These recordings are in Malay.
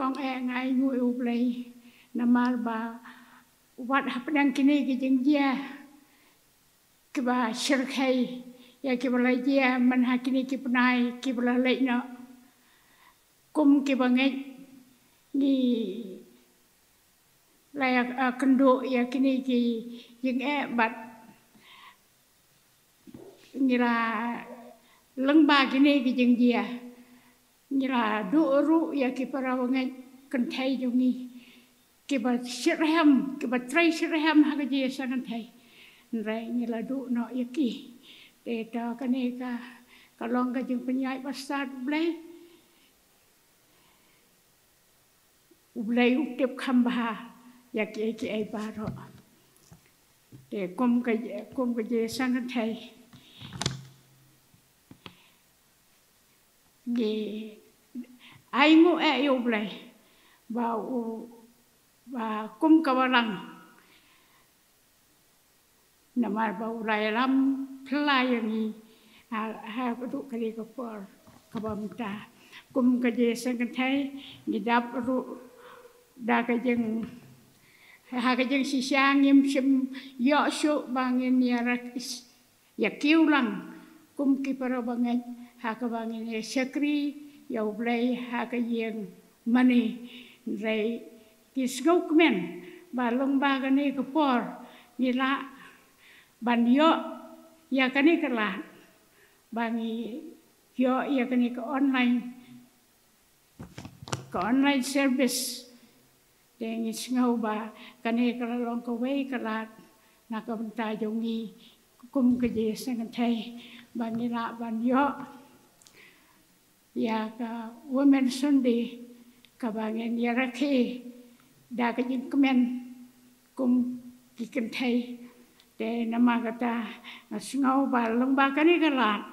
con ngai ngui ublei namar ba wat hapdang kini ki jengja ki ba shirkai ya ki bala dia man hakini ki penai ki bala leina kum ki bangai ni layak kendo ya kini ki jeng bat ngira lengba kini ki jengja ngira duuru ya ki para bangai kentai jungi ki ba shirham ki ba trai shirham hagaji sangan thai rai ngira du no yaki te ta kane ka kalong ka jeng penyai pasat blai utip khamba yaki ki ai baro te kum ka je sangan thai ge ai ngu yo blai ba kum kawalang namar ba ulai lam plai ni ha du kali ka por kabamta kum ka je sangan thai ni dap ru da ka jeng ha ka jeng si siang im sim yo shu bangin ya rakis ya kiulang kum ki para bangai ha ka bangin sekri ya blai ha ka jeng mani rai kisgok men ba long ba ka ni ka por ni la ban yo ya ka ni ka la bangi yo ya ka ni ka online service deng isngau ba ka ni ka long ka wei ka la na ka banta jongi kum ka je sangan thai bangi la ban yo ya ka women Sunday ka bangin ya rakhe da ka jing kemen kum ki kan thai te nama kata ngau ba lomba kani kala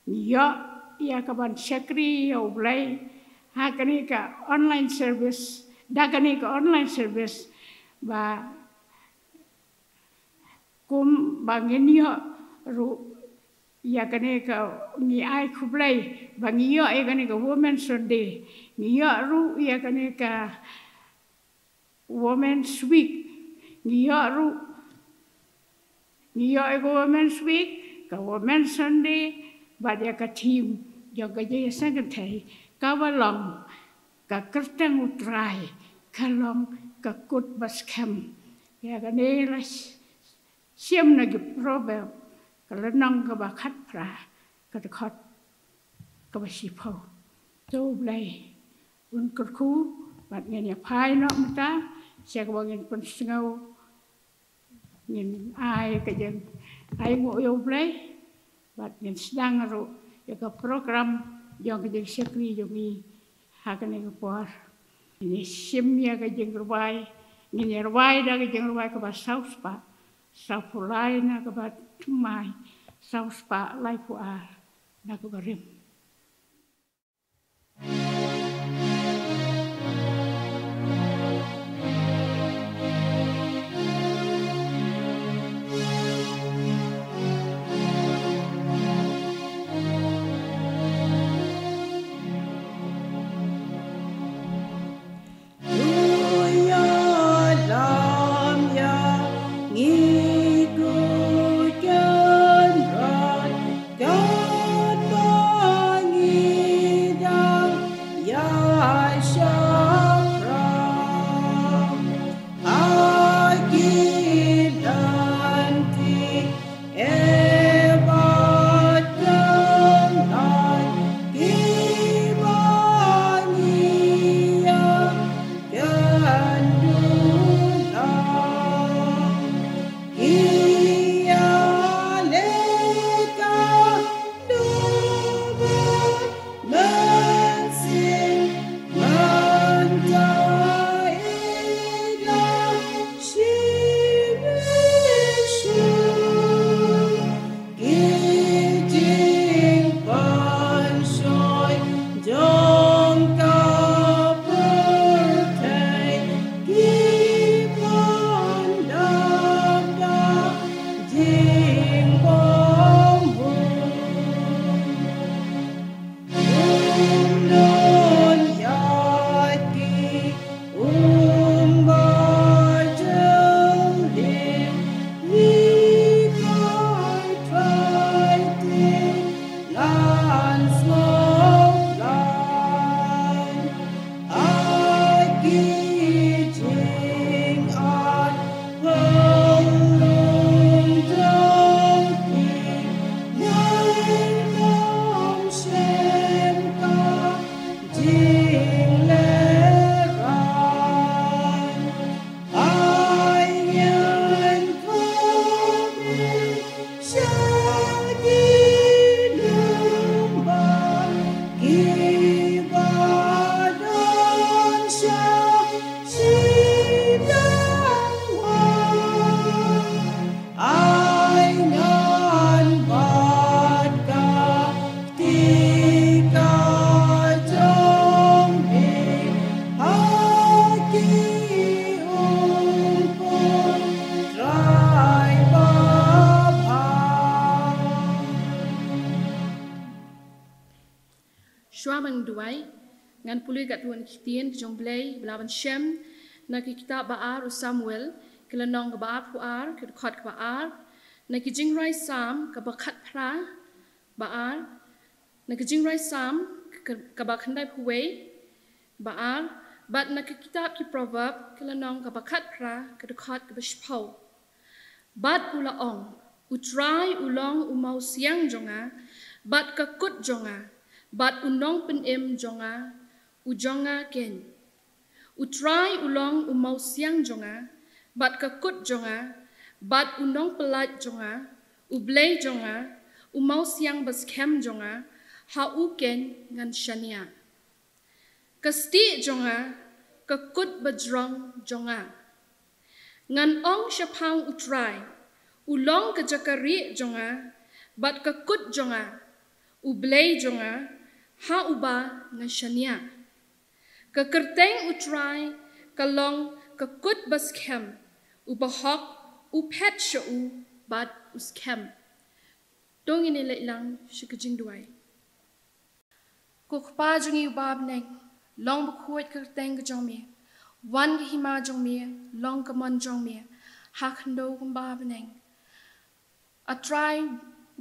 yo ya ka ban sekri yo blai ha kani ka online service da kani ka online service ba kum bangin yo ru ya kani ka ni ai khublai bangi yo e kani ka women Sunday ni yo ru ya kani ka women's week ni yo ru ni yo e women's week ka women Sunday ba dia ka team yo ka je sangan thai ka walong ka kertang utrai kalong ka kut baskem ya kani la siam na gi problem kalau nang ka ba khat pra ka ta khat ka ba si pho to blai un kur khu bat ngen ya phai no mta sia ka ngin pun singau ngin ai ka jeng ai ngo yo blai bat ngin sedang ro ya ka program yang ka jeng sekri yo mi ha ka ne ka por ini sim ya ka jeng ruai ngin ya ruai da ka jeng ruai ka ba saus pa sau pulai na ka ba mai sau spa lai pu a na ka ba rim God mang duai ngan pului kat tuan kitien jong blay belawan Shem na ki kitab Baar Samuel kila nong ka baar puar ki khot ka baar na ki jingrai sam ka bakhat phra Baar na ki jingrai sam ka bakhandai puwe Baar bat na ki kitab ki proverb kila nong ka bakhat phra ka khot ka bashpau bat ula ong utrai ulong umau siang jonga bat ka kut jonga bat unong pen em jonga ujonga ken utrai ulong umau siang jonga bat ka kut jonga bat unong pelat jonga ublay jonga umau siang bas kem jonga ha u ken ngan shania kasti jonga ka kut bajrong jonga ngan ong shapang utrai ulong ka jakari jonga bat ka kut jonga ublay jonga ha uba ngan shania ka kerteng utrai ka long ka kut bas kem ubahok upet shau bat uskem dong ini lang shikajing duai ko khpa jungi ubab neng long bkhuat kerteng ka jongmi wan ki hima jongmi long ka mon jongmi ha khndo kumbab neng a try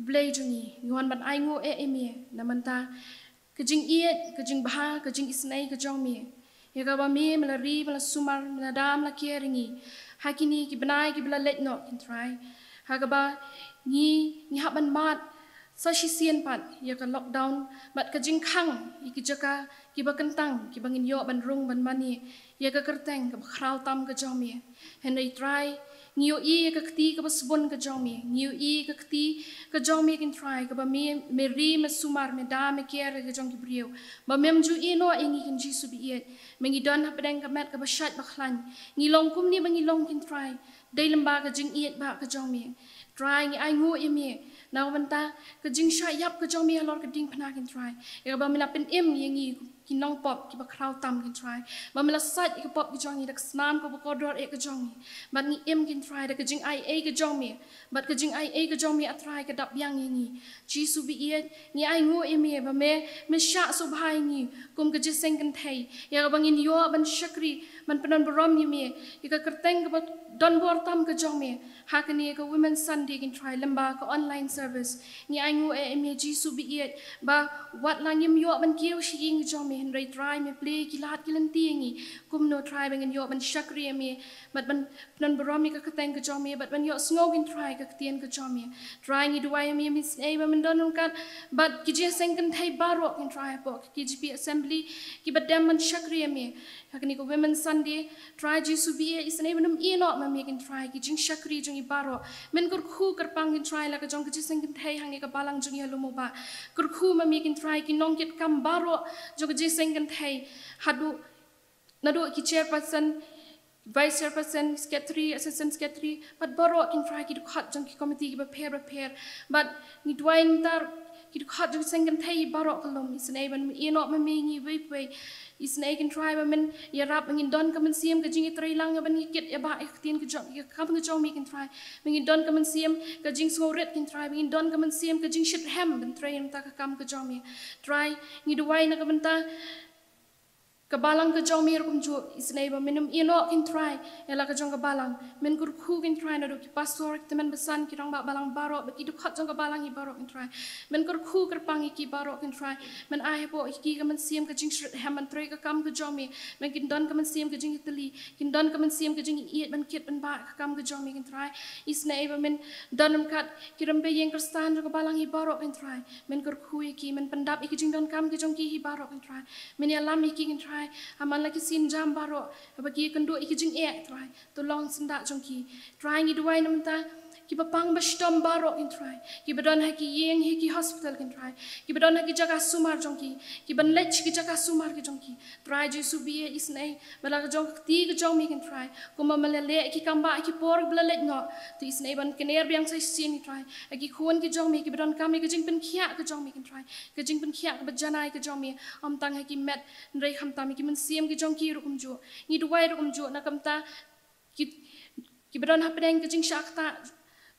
blay jungi ngon ban ai ngo emi namanta kajing iet kajing bah kajing isnai ka jongmi ya ka ba mi melari mela sumar mela dam la kieringi hakini ki banai ki bla let no kin try ha ka ba ni haban mat sa shi sien pat ya ka lockdown bat kajing khang ki jaka ki ba kentang ki bangin yo ban rung ban mani ya ka kerteng ka khrau tam ka jongmi henai try Niu i ka kti ka basbon ka jongmi niu i ka kti ka jongmi kin try ka ba me ri me sumar me da me kier ka jong ki brio ba mem ju i no ingi kin jisu bi et mengi don ha pedeng ka met ka ba shat ba khlan ni long kum ni bangi long kin try dai lamba ka jing iet ba ka jongmi try ngi ai ngo i me na wanta ka jing sha yap ka jongmi lor ka ding phna kin try ya ba mela pen em yengi ki nong pop ki ba khrau tam kin try ba mela sat ki pop ki jongi dak snan ko ba ko dor e ka jongi ba ni em kin try da ka jing ai e ka jongmi bat ka jing ai e ka jongmi a try ka dap yang yengi jisu bi iet ni ai ngo e me ba me sha so bhai ni kum ka jiseng kan thai ya ba ngin yo ban shakri man panon borom ni me ka kerteng ka ba don bor tam ka jongmi ha ka ni ka women sunday kin try lamba ka online service ni ai ngo e me jisu bi iet ba wat lang yim yo ban kiu shi ing jongmi hen rai try me play ki lat ki lan tiengi kum no try bangin yo ban shakri me bat ban panon borom ni ka kerteng ka jongmi bat ban yo snogin try ka tien ka jongmi try ni duai me mis e ba man don kan but ki jiseng kan thai baro kin try po ki gp assembly ki ba dem man shakri me hakni ko women sunday try jisu bi is ne banam e no ma me kin try ki jing shakri jing i baro men kur khu kar pang kin try la ka jong ki jiseng kan thai hang ka balang jing ya lumo ba kur khu ma me kin try ki nong kit kam baro jo ki jiseng kan thai hadu nadu ki chairperson vice chairperson secretary assistant secretary but baro kin try ki khat jong ki committee ki ba prepare but ni dwain tar ki khat jong seng kan thai baro kalom is ne ban e no ma me ni we is ne kin try ba men ya rap ngin don ka men siam ka jing trai lang ban ki kit ya ba tin ka jong ka kam ka jong me kin try ngin don ka men siam ka jing sngoret kin try ngin don ka men siam ka jing shit hem ban trai ta ka kam ka jong me try ni dwai na ka ben ta kabalang ka jong mir kum ju isnei ba minum ino kin try ela ka jong kabalang men kur khu kin try na do ki pastor ki temen besan ki rong ba balang baro ba ki du khat jong kabalang i baro kin try men kur khu kar pang ki baro kin try men ai bo ki ka men siam ka jing shrit ham man try ka kam ka jong mi men kin don ka men siam ka jing itali kin don ka men siam ka jing iet ban kit ban ba ka kam ka jong mi kin try isnei ba men donam kat ki rambe yeng kar stan jong kabalang i baro kin try men kur khu ki men pandap ki jing don kam ka jong ki hi baro kin try men ya lam ki kin try aman lagi sin jam baro bagi kendo iki jing ek try to long senda jong ki try ni duai namta ki bapang bastom baro kin try ki badon ha ki yeng hi ki hospital kin try ki badon ha ki jaga sumar jong ki ban lech ki jaga sumar ki jong ki try je subi isnei bala jong ti ki jong mi kin try ko ma le ki kamba ki por bla lech no to isnei ban kener biang sai sin ni try aki khon ki jong mi ki badon kam ki jing pen khia ki jong mi kin try ki jing pen khia ba janai ki jong mi am tang ha ki met rei kham ta mi ki men siam ki jong ki rukum jo ni duai rukum jo na kam ta ki badon ha pedeng ki jing shak ta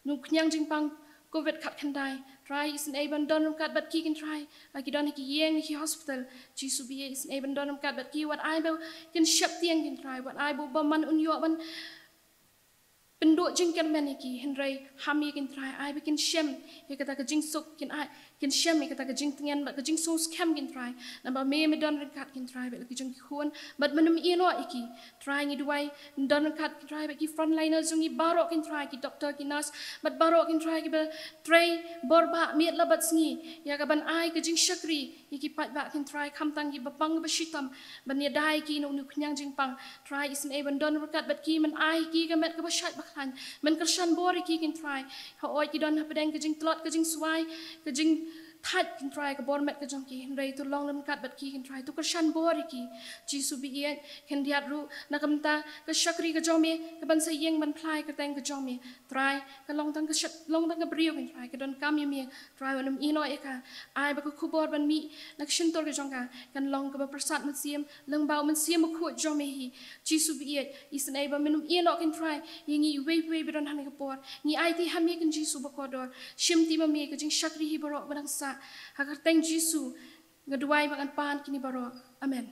nu knyang jing pang COVID kat kendai. Try isin eben don kat bat ki kan try. Lagi don ki yeng ki hospital. Jisu bi isin eben don kat bat ki wat ai bo kan shap tiang kan try. Wat ai bo man unyo ban penduk jengkel meniki Henry hami kan try. Ai bikin shem ya kata ke jing sok kan ai kan shem ya kata ke jing tengen bat ke jing so scam kan try. Namba me don kat kan try bat ki jing kuan bat menum ino iki. Try ngi duai don kat kan try bat ki frontliner jungi barok kan try ki doktor ki nurse bat barok kan try ki ba tray borba miet labat sngi ya ka ban ai ke jing shakri iki pat ba kan try kam tang ki bapang ba shitam ban ya dai ki no nu knyang jing pang try isin even don kat bat ki man ai ki ka met ka ba shat ba khan man kershan bor ki kan try ha oi ki don ha pedeng ke jing tlot ke jing suai ke jing Thad can try ka bor met ka jong ki ray to long lam kat bat ki can try to ka shan bor ki jisu bi yen can diat ru na kamta ka shakri ka jomi ka ban sa yeng ban plai ka teng ka jomi try ka long tang ka shat long tang ka brio can try ka don kam yemi try wanum ino e ka ai ba ka khubor ban mi nak shin tor ka jong ka kan long ka ba prasad man siam lang bau man siam ku jomi hi jisu bi yen isan ai ba minum ino can try yengi we bi don han ka bor ni ai ti hami kan jisu ba ko dor shim ti ma mi ka jing shakri hi borok ban sa Hakar teng Jisu ngaduai makan pan kini baro. Amen.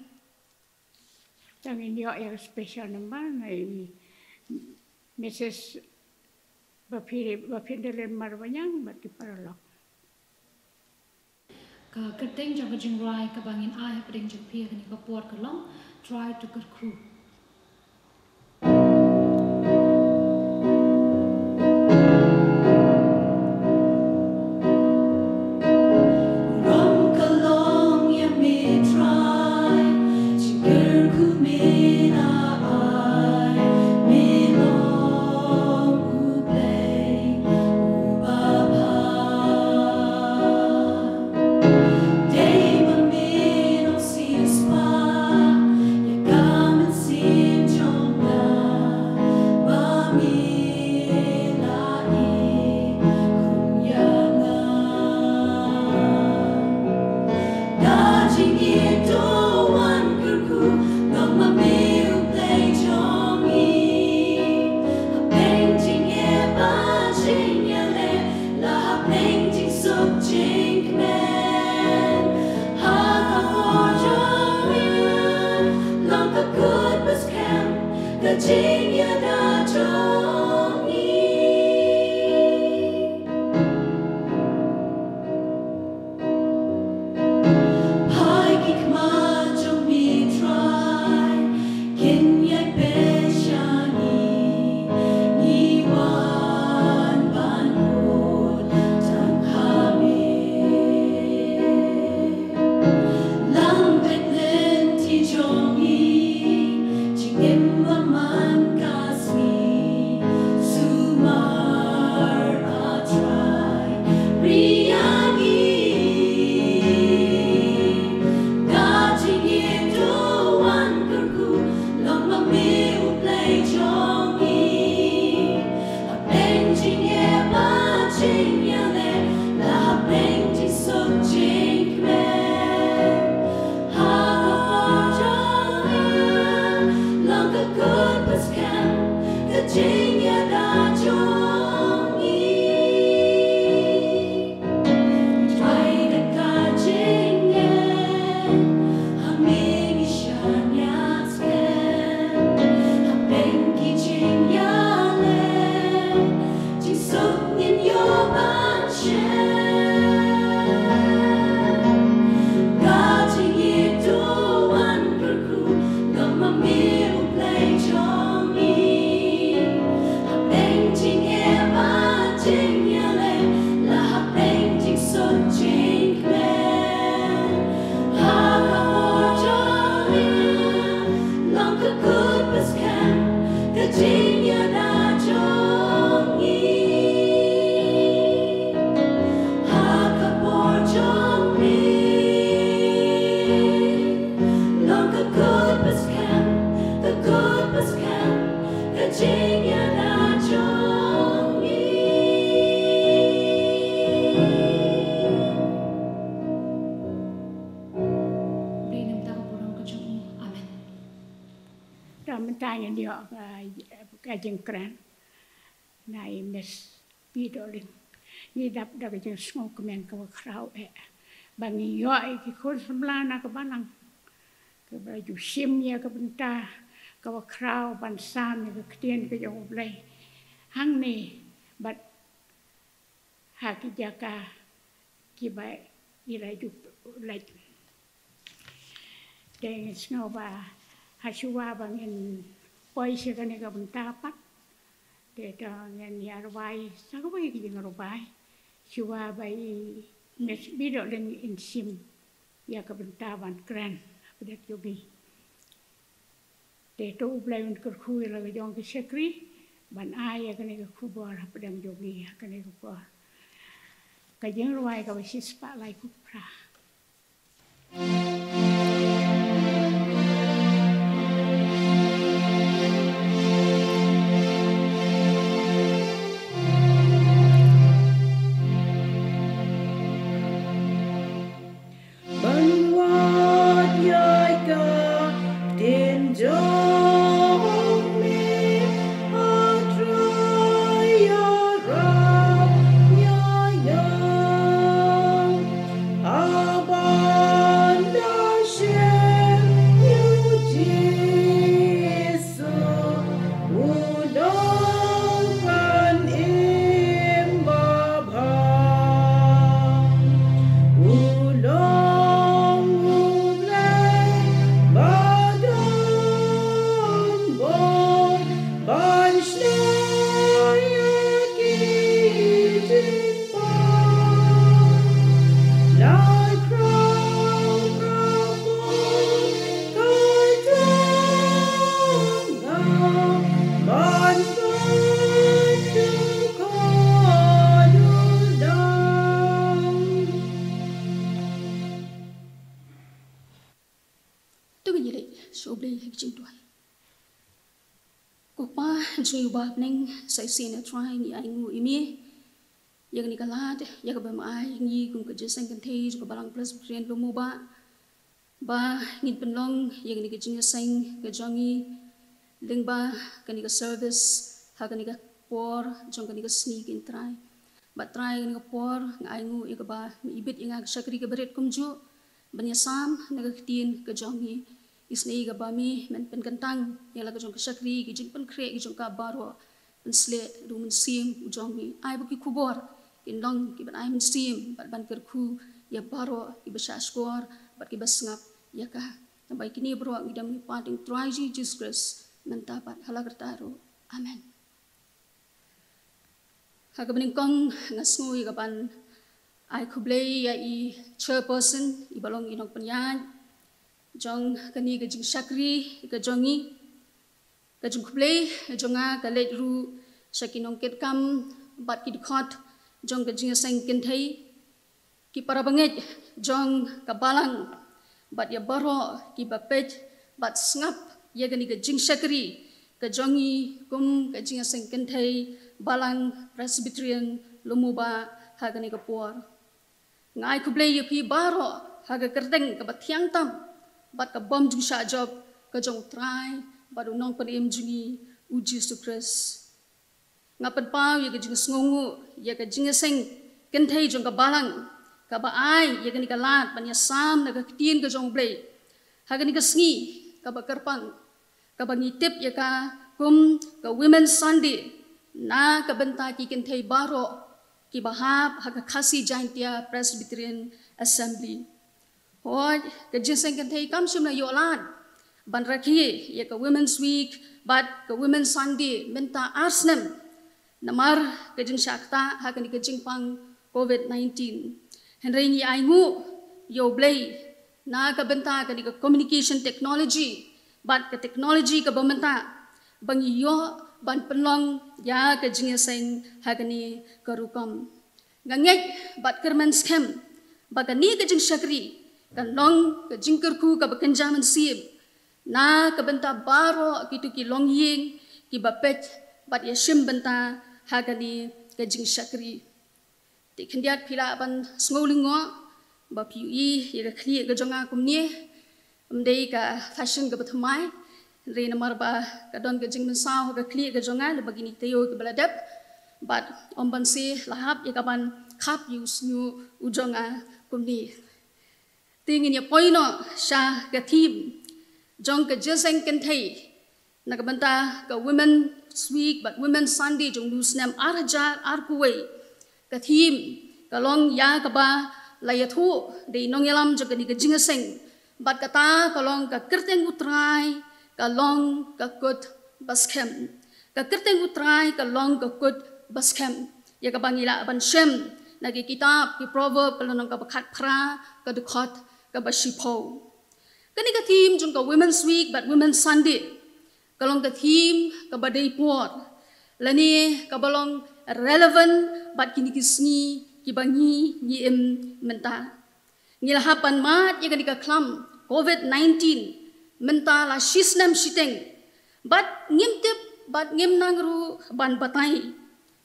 Tang ini yang spesial nama nai Mrs. Bapindelen marwanyang bati paralok. Ka kerteng jaga jingrai ka bangin ai pedeng jepia kini kapor kelong try to kerkru. Tanya dia kajeng kran, nai mes pidolin. Idap dah kerja semua kemen kau kerau bangi yo iki kon semblana ke banang ke baju sim ya ke bentah kau kerau bansan ke ketien ke jauh belai hang ni bat haki jaka kibai iraju laj dengan snoba hasua bangin poi sekane ke bentah pat dengan yarwai sakai ke ngarbai Shua by Miss Bido Ling in Sim, Yakabantavan Grand, Padet Yogi. They told Blaine Kurku like a young secretary, but I can make a kubor, Padam Yogi, I can make a bar. Kajang Wai got his spot like Kupra. Sai sina try ni ai ngu imi yang ni kalat ya ka bam ai ngi kum ka jesang kan thei ka balang plus friend lo mo ba ngin penlong yang ni ka jing sang ka jongi ling ba ka ni ka service ha ka ni ka por jong ka ni ka sneak in try ba try ni ka por ngai ngu ya ka ba mi ibit inga shakri ka beret kum ju banya sam na ka tin ka jongi isnei ka ba mi men pen kantang ya la ka jong ka shakri ki jing pen kre ki jong ka baro Sle rumen sim ujongi ai buki kubor in long ki ban ai men sim ban ker ku ya baro ki basha skor bat ki basngap ya ka tambai kini bro ngidam ni pating try Jesus Christ nantapat halagertaro amen haga bening kong ngasngui ka ban ai kublei ya i chairperson i balong inok penyan jong kani ga jing shakri ka jongi ka jung kublei jonga ka let ru shakinong ket kam bat ki dikhot jong ka jing sang ken thei ki parabanget jong ka balang bat ya baro ki bapet bat snap ya gani ka jing shakri ka jongi kum ka jing sang ken thei balang presbyterian lumuba ha gani ka por ngai kublei yu pi baro ha ga kerdeng ka bathiang tam bat ka bom jung sha job ka jong try baru nong padim jungi uji sukres ngapan pau ya ka jing sngongu ya ka jing seng ken thei jong ka balang ka ba ai ya ka ni ka lat pan ya sam na ka tin ka jong blei ha ka ni ka sngi ka ba karpang ka ba ngi tip ya ka kum ka women sunday na ka benta ki ken thei baro ki ba hap ha ka khasi jaintia presbyterian assembly hoi ka jing seng ken thei kam shim na yo lat ban rakhi ya ka women's week but ka women's sunday benta arsnem namar ka jing shakta ha ka ni ka jing pang covid-19 henry ni ai ngu yo blei na ka benta ka ni ka communication technology but ka technology ka bamenta bang yo ban penlong ya ka jing seng ha ka ni ka rukam ngangek bat kerman scam ba ka ni ka jing shakri kan long ka jing kerku ka bakenjaman sib na ka benta baro kitu ki long ying ki bapet bat ya shim benta ha ka ni ka jing shakri ti khendiat phila ban sngolingo ba pui ye ka khli ka jonga kumni amdei ka fashion ka bathmai re namar ba ka don ka jing mensa ka khli ka jonga le bagini teyo ka baladap but ban si lahap ya kaban khap use new ujonga kumni tingin ya poino sha ka team jong ka jeseng kan thai nakabanta ka women week but women Sunday jong lu snam arhajar arkuwei ka team ka long ya ka ba layathu de nongelam jong ka ni ka jingaseng but kata ka long ka kerteng utrai ka long ka kut baskem ka kerteng utrai ka long ka kut baskem ya ka bangila ban shem nagi kitab ki proverb ka long ka bakhat phra ka dukhat ka bashipo kani ka team jong ka women's week but women's Sunday kalong ka team ka badai pot lani ka balong relevant but kini kisni ki bangi ni menta ngilahapan mat ya ka klam COVID-19 menta la shisnam shiteng but ngimtip but ngim nangru ban batai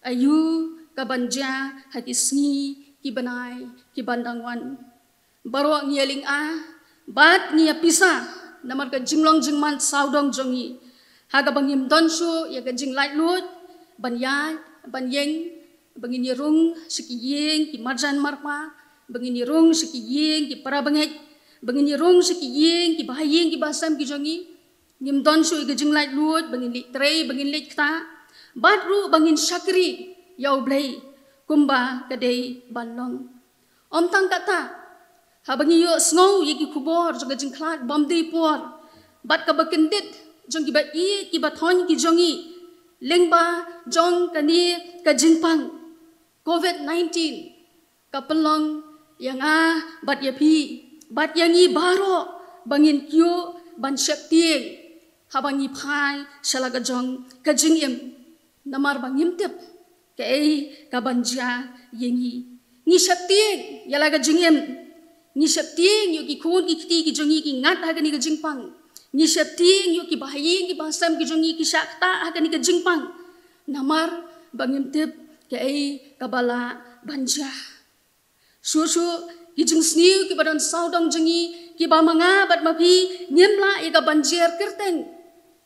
ayu ka banja hakisni ki banai ki bandangwan baro ngialing but ngia pisa namar ka jinglong jingman saudong jongi haga bangim donshu ya ka jing light lut ban ya ban yeng bangin yerung siki yeng ki marjan marpa bangin yerung siki yeng ki para banget bangin yerung siki yeng ki bahayeng ki basam ki jongi ngim donshu ya ka jing light lut bangin lik trei bangin lik ta badru bangin shakri yau blai kumba kadei banlong om tang kata habangi yo snow yiki kubor joga jing klat bomdi por bat ka bakendit jong kiba i kiba thon ki jongi lengba jong kani ka jingpang COVID-19 ka pelong yang bat yapi bat yangi baro bangin kyo ban shaktieng habangi phai shalaga jong ka jingim namar bangim tip ka ka banja yengi ni shaktieng yalaga jingim ni shaktieng yo ki khon ki khti ki jongi ki ngat ha ka ni ka jingpang ni shapting yu ki bahayeng ki basam ki jongi ki shakta akan ki jingpang namar bangim tip ke kabala banja su ki jingsniu ki badan saudong jengi ki ba manga bat mapi nyemla ka banjer kerteng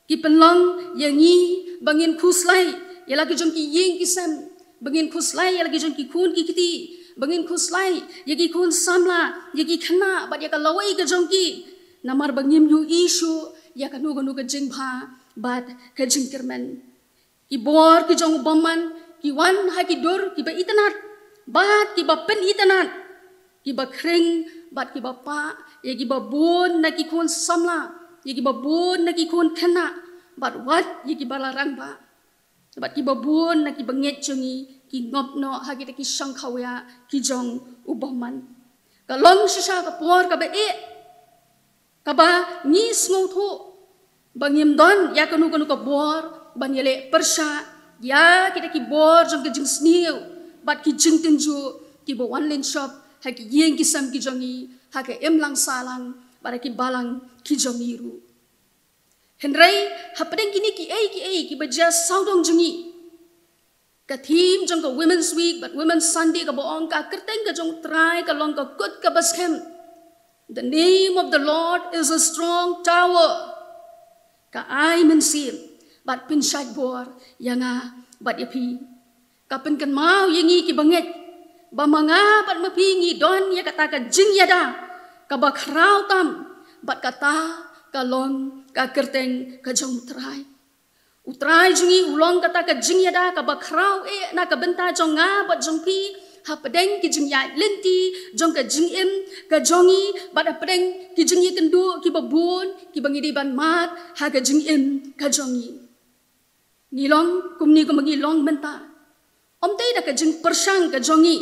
ki pelong yangi bangin khuslai yala ki jong ki yeng ki sam bangin khuslai yala ki jong ki khun ki kiti bangin khuslai yaki khun samla yaki khana bat ya ka lawai ka jong ki namar bangim yu isu ya kanu kanu ke jingpha bat ke jingkermen ki bor ki jong bomman ki wan ha ki dur ki ba itanat bat ki ba pen itanat ki ba kring bat ki ba pa ya ki ba bon na ki khun samla ya ki ba bon na ki khun khana bat wat ya ki ba larang ba bat ki ba bon na ki ba nget jongi ki ngop no ha ki ki sang khawya ki jong ubomman ka long sha ka por ka ba kaba ni snotho bangim don ya kanu ka bor banyele persha ya kita ki bor jong ke jing sniu bat ki jing tenju ki bo online shop ha ki yeng ki sam ki jongi ha ke emlang salang bara ki balang ki jongi ru henrai ha padeng kini ki baja saudong jongi ka theme jong ka women's week but women's Sunday ka boong ka kerteng ka jong try ka long ka kut ka baskem. The name of the Lord is a strong tower. Ka ay mensim, bat pinsad bor, yanga bat yapi. Kapan kan mau yangi ki banget, ba mga bat mapingi don ya kata ka jing yada, ka bakraw tam, bat kata ka long ka kerteng ka jong utray. Utray jungi ulong kata ka jing yada, ka bakraw na ka benta jong nga bat jong pi, hapadeng ki jing ya lenti jong ka jing im ka jongi bat hapadeng ki jing ye kendu ki babun ki bangi di ban mat ha ka jing im ka jongi ngilong kumni ko mangilong menta om tay da ka jing persang ka jongi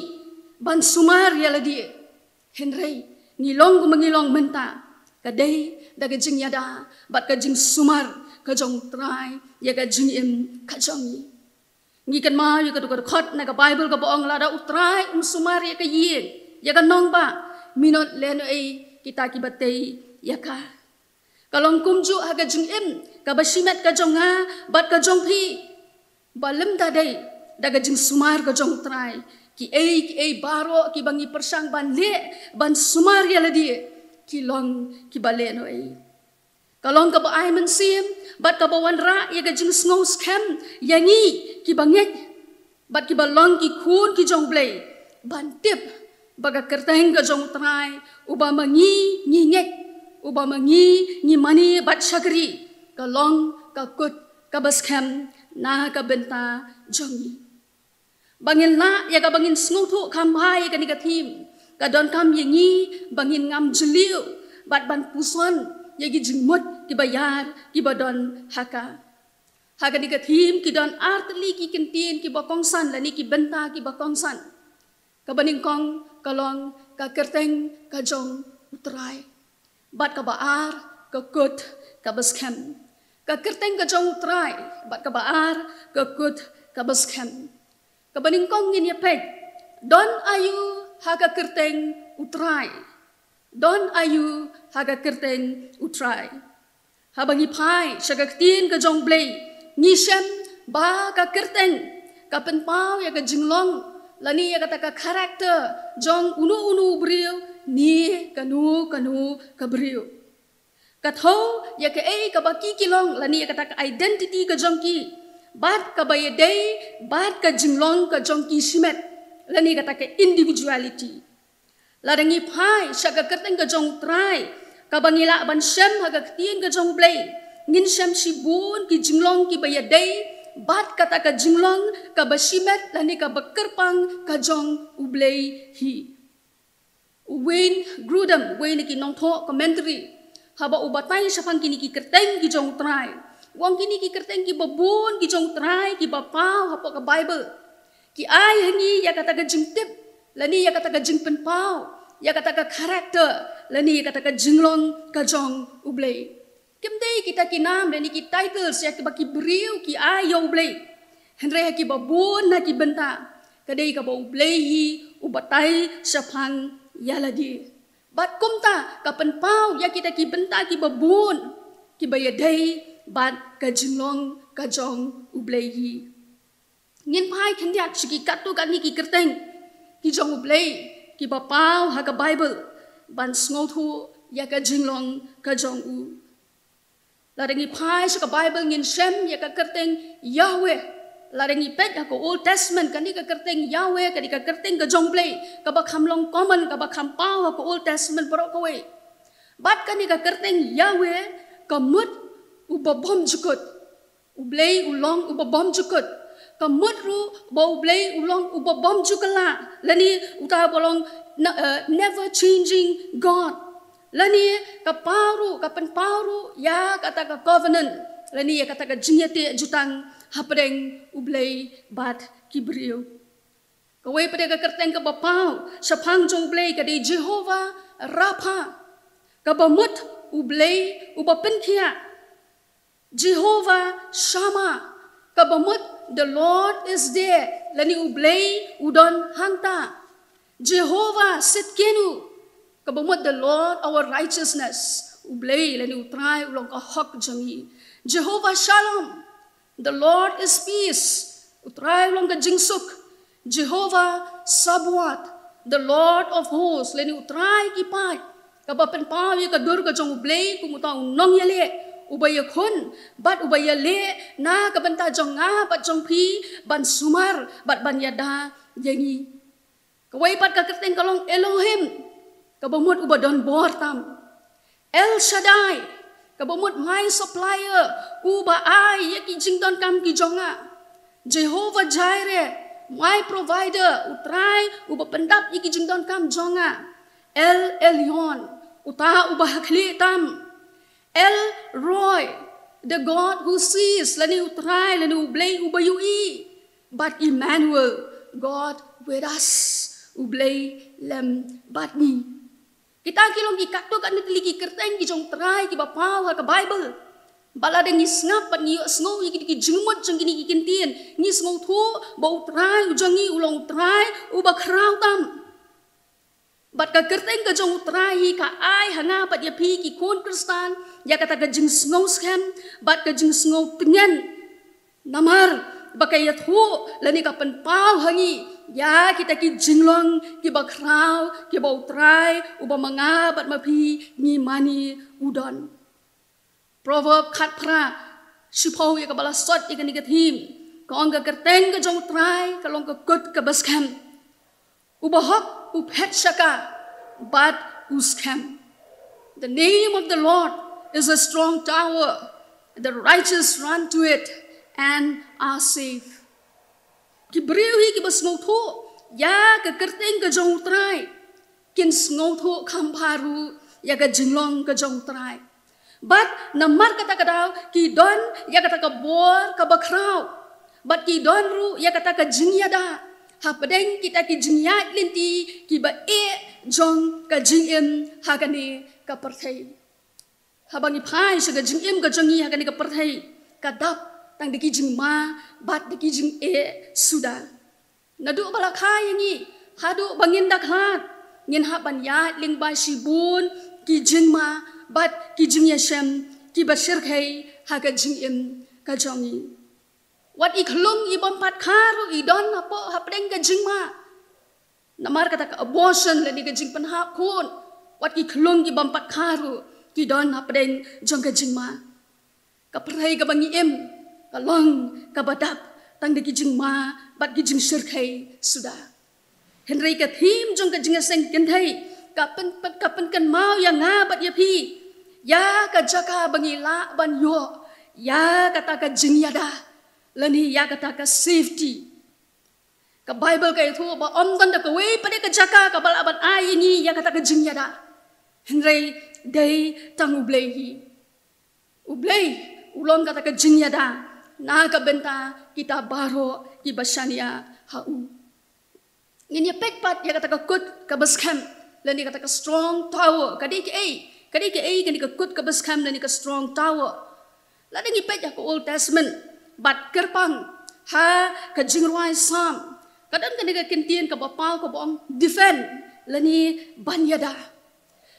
ban sumar ya ladi henrei ngilong ko mangilong menta ka dei da ka jing yada bat ka jing sumar ka jong trai ya ka jing im ka jongi ngi kan ma yu ka du khot na ka bible ka boong la da utrai sumar ya ka yin ya ka nong ba minot leno ai kita ki batei ya ka kalong kumju ha ka jing im ka basimet ka jonga bat ka jong phi balem da dei da ka jing sumar ka jong trai ki ai baro ki bangi persang ban le ban sumar ya la di ki long ki baleno ai kalong ka ba ai mensim bat ka ba wan ra ya ka jing snow scam yangi ki banget bat ki balong ki khun ki jong blei ban tip baga kerteng ka jong trai uba mangi ni ngek uba mangi ni mani bat shagri ka long ka kut ka baskem na ka benta jongi bangin la ya ka bangin snuthu khambai ka ni ka thim ka don kam yengi bangin ngam jliu bat ban puson ya gi jingmut ki bayar ki badon haka haka ni ka thim ki don artli ki kintin ki bakong san la ni ki benta ki bakong san ka baning kong ka long ka kerteng ka jong utrai bat ka baar ka kut ka baskem ka kerteng ka jong utrai bat ka baar ka kut ka baskem ka baning kong ngin ya pek don ayu haka kerteng utrai don ayu haka kerteng utrai habangi pai shagaktin ka jong blei nishem ba ka kerteng ka penpau ya ka jinglong lani ya kata ka karakter jong unu brio ni kanu ka brio ka thau ya ka ka baki kilong lani ya kata ka identity ka jong ki bat ka bayadei bat ka jinglong ka jong ki simet lani kata ka individuality ladangi pai shaga kerteng ka jong trai ka bangila ban shem haga ktien ka jong blei ngin shem sibun ki jinglong ki bayadei bat kata ka jinglong ka basimet lani ka bakerpang ka jong ublei hi Wayne Grudem Wayne ki nong tho commentary haba ubatai sapang kini ki kerteng ki jong trai wang kini ki kerteng ki babun ki jong trai ki bapau hapo ka Bible ki ai hangi ya kata ka jingtip lani ya kata ka jingpen pau ya kata ka karakter lani ya kata ka jinglong ka jong ublei kemdei kita kinam dan ki titles ya baki beriu ki ayo blei henre ki babun na ki benta kadai ka bau blei hi ubatai sapang yaladi bat kumta ka penpau ya kita ki benta ki babun ki bayadai bat ka jinglong ka jong ublei hi ngin pai khendiak siki katu kan ni ki kerteng ki jong ublei ki bapau ha ka Bible ban sngotu ya ka jinglong ka jong u ladangi pai sa ka Bible ngin shem ya ka kerteng Yahweh ladangi pet ka Old Testament kan ni ka kerteng Yahweh ka di ka kerteng ka jong blei ka ba khamlong common ka ba khampau ka Old Testament bro ko we bat kan ni ka kerteng Yahweh ka mut u babom jukut u blei ulong u babom jukut ka mut ru ba u blei ulong u babom jukala lani uta bolong never changing God lani ka paru ka penparu ya kata ka covenant lani ya kata ka jinyate jutang hapreng ublei bat kibriu kawai pada ka kerteng ka bapau sapang jong blei ka di Jehovah Rapha ka bamut ublei ubapenkia Jehovah Shama ka bamut the Lord is there lani ublei udon hangta Jehovah Sitkenu kabamot the Lord our righteousness ublei lani utrai ulong ka hak jangi Jehovah Shalom the Lord is peace utrai ulong ka jingsuk Jehovah Sabaoth the Lord of hosts lani utrai ki pai kabapen pawi ka dur ka jong ublei kumuta unong yale ubaya khun bat ubaya le na kabanta jong nga bat jong pi ban sumar bat ban yada yangi kawai pat ka kerteng kalong Elohim kabamut ubadon bortam El Shaddai kabamut my supplier uba ai yaki jingdon kam ki jonga Jehovah Jireh my provider utrai uba pendap yaki jingdon kam jonga El Elyon uta uba hakli tam El Roy the God who sees lani utrai lani ublei uba yui but Emmanuel God with us ublei lem batni kita kilong ikatu kan niteliki kerteng ki jong trai ki bapau ha ka Bible bala deng isngap pan ni sngo ki jingmot jeng kini kintin ni sngo thu bau trai ujangi ulong trai uba krau tam bat ka kerteng ka jong trai ka ai hanga pat ya pi ki kun Kristan ya kata ka jing sngo scam bat ka jing sngo penyen namar bakai ya thu lani ka pen pau hangi ya kita ki jinglong ki bakrau ki bau trai uba manga bat mapi ni mani udon proverb khat pra shipau ya ka bala sot ya ka ni ka thim Kong ka kerteng ka jong try ka long ka kut ka baskem. Ubahok uphet shaka but uskem. The name of the Lord is a strong tower. The righteous run to it and are safe. Ki breu hi ki bas ngau tho ya ka kerteng ka jong try. Kin ngau tho khamparu ya ka jinglong ka jong try. But namar kata kadau ki don ya kata ka bor ka bakrau. But ki don ru ya kata ka jingyada. Ha pedeng kita ki jingyat linti ki ba jong ka jingim ha kani ka perthai. Ha bangi phai sa ka jingim ka jongi ha kani ka perthai. Ka dap tang de ki jingma bat de ki jing suda. Nadu bala khai yangi hadu bangin dak hat ngin ha ban ya ling ba sibun ki jingma bat ki jing yashem ki bashir khai ha ka jingim ka jongi. Wat iklung ibon pat karu idon apo hapdeng ka jingma. Namar kata ka abortion lani ka jing panhap kun. Wat iklung ibon pat karu idon hapdeng jong ka jingma. Ka pray ka bangi ka long ka badap tang de ki jingma bat ki jing shirkai sudah. Henry ka thim jong ka jing seng kenthai ka pen kan mau yang nga bat ya pi. Ya ka jaka bangi la ban yo. Ya kata ka jing yada. Lani ya kata ka safety. Ka Bible ka itu ba omdan da ka we pade ka jaka ka balaban ai ni ya kata ka jingyada. Henry day tang ublehi. Ublei ulon kata ka jingyada. Na ka benta kita baro ki basania hau. Ngin ya pekpat ya kata ka kut ka baskham. Lani kata ka strong tower. Kadi ki kani ka kut ka baskham lani ka strong tower. Lani ngi pek ya ka Old Testament. Bat kerpang ha ka jingruai sam kadang kan ka kentien ka bapau ka bong defend lani banyada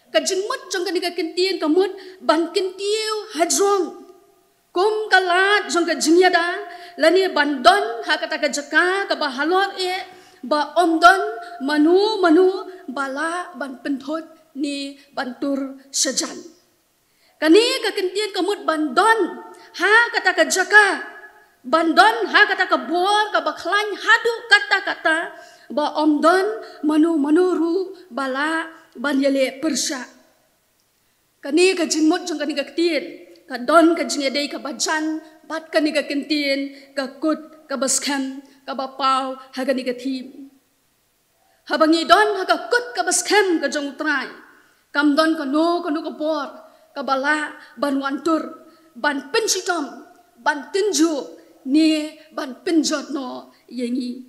ka jingmut jong ka kentien ka mut ban kentiu hadrong kum kalat jong ka jingyada lani bandon ha kata ka jaka ka bahalor ba omdon manu bala ban penthot ni bantur sajan kani ka kentien ka mut bandon ha kata ka jaka bandon ha kata ka bor ka baklan hadu kata ba omdon manu bala banyele persya kani ka jingmot jong kani ka ketien ka don ka jingedei ka bajan bat kani ka kentien ka kut ka baskham ka bapau ha kani ka thim ha bangi don ha ka kut ka baskham ka jong trai kam don ka no ka bor ka bala ban wantur ban pensitom ban tinju ni ban penjot no yengi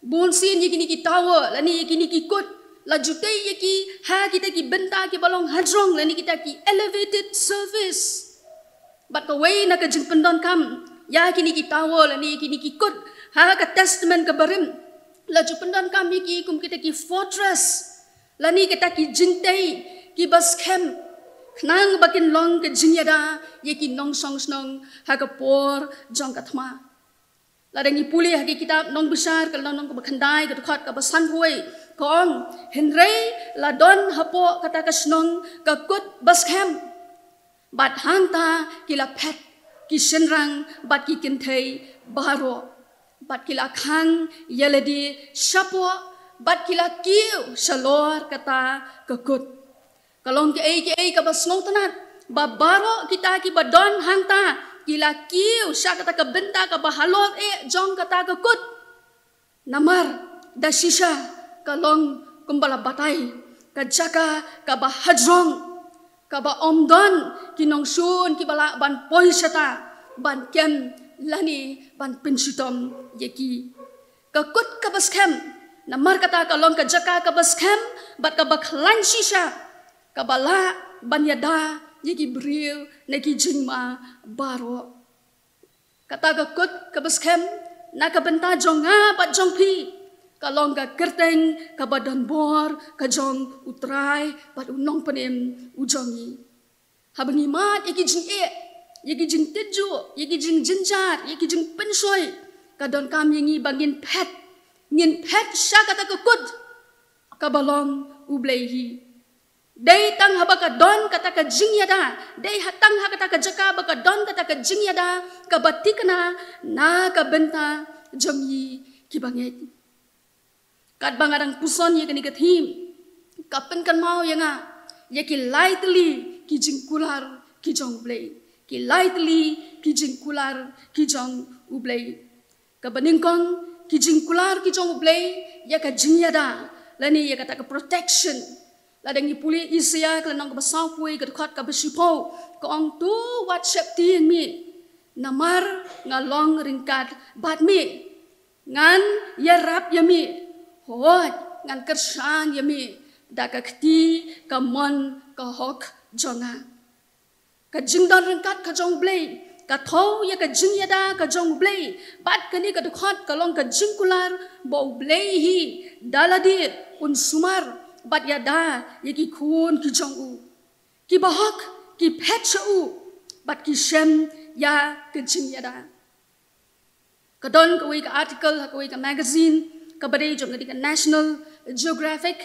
bonsin yeki ki tower lani yeki ki kut la jute yeki ha kita ki benta ki balong hadrong lani kita ki elevated service but the way na ka jing pendon kam ya kini ki tower lani yeki ki kut ha ka testament ka barim la ju pendon kam yeki kum kita ki fortress lani kita ki jintei ki baskem nang bakin long ke jingyada yeki nong song snong ha ka por jong ka thma la dangi puli ha ki kitab nong besar ka nong ka bakhandai ka khot ka basan huai kong henrei la don hapo kata ka snong ka kut baskham bat hanta kila phet ki senrang bat ki kinthei baro bat kila khang yeledi shapo bat kila kiu shalor kata ka kut kalong ke ka basngong tanat babaro kita ki badon hangta kila kiu sya kata ka benta ka bahalor jong kata ka kut namar da shisha kalong kumbala batai ka jaka ka bahadrong ka ba omdon kinong sun ki bala ban poisata ban kem lani ban pensitom yeki ka kut ka baskem namar kata kalong ka jaka ka baskem bat ka baklan shisha kabala banyada yeki bril neki jingma baro kata ka kut ka baskem na ka benta jonga pat jong pi kalong ka kerteng ka badan bor ka jong utrai pat unong penem ujongi habangi mat yeki jing yeki jing teju yeki jing jinjar yeki jing pensoi ka don kam yengi bangin pet ngin pet sya kata ka kut ka balong ublehi Dei tang haba ka don kata ka jingyada. Dei hatang ha kata ka jaka ba ka don kata ka jingyada. Ka batikna na ka benta jamyi kibanget. Kat bangarang puson ye kani kathim. Kapen kan mau yanga. Ye ki lightly ki jingkular ki jong blay. Ki lightly ki jingkular ki jong ublay. Ka baningkong ki jingkular ki jong ublay ya ka jingyada. Lani ya kata ka protection. Ladang ni puli isya kelanang ka basau pui ka dekat ka besipo. Ka ong tu wat sep tieng mi. Namar ngalong ringkat bat mi. Ngan ya rap ya mi. Hot ngan kersang ya mi. Da ka kti ka mon ka hok jonga. Ka jingdon ringkat ka jong blay. Ka thau ya ka jingyada ka jong blay. Bat kani ka dekat ka long ka jingkular bau blay hi. Daladi unsumar. Bat yada yaki kun ki jong u. Ki bahak ki pet u. Bat ki shem ya ke jing yada. Kadon ka wei ka article ka wei ka magazine ka badai jom ka National Geographic.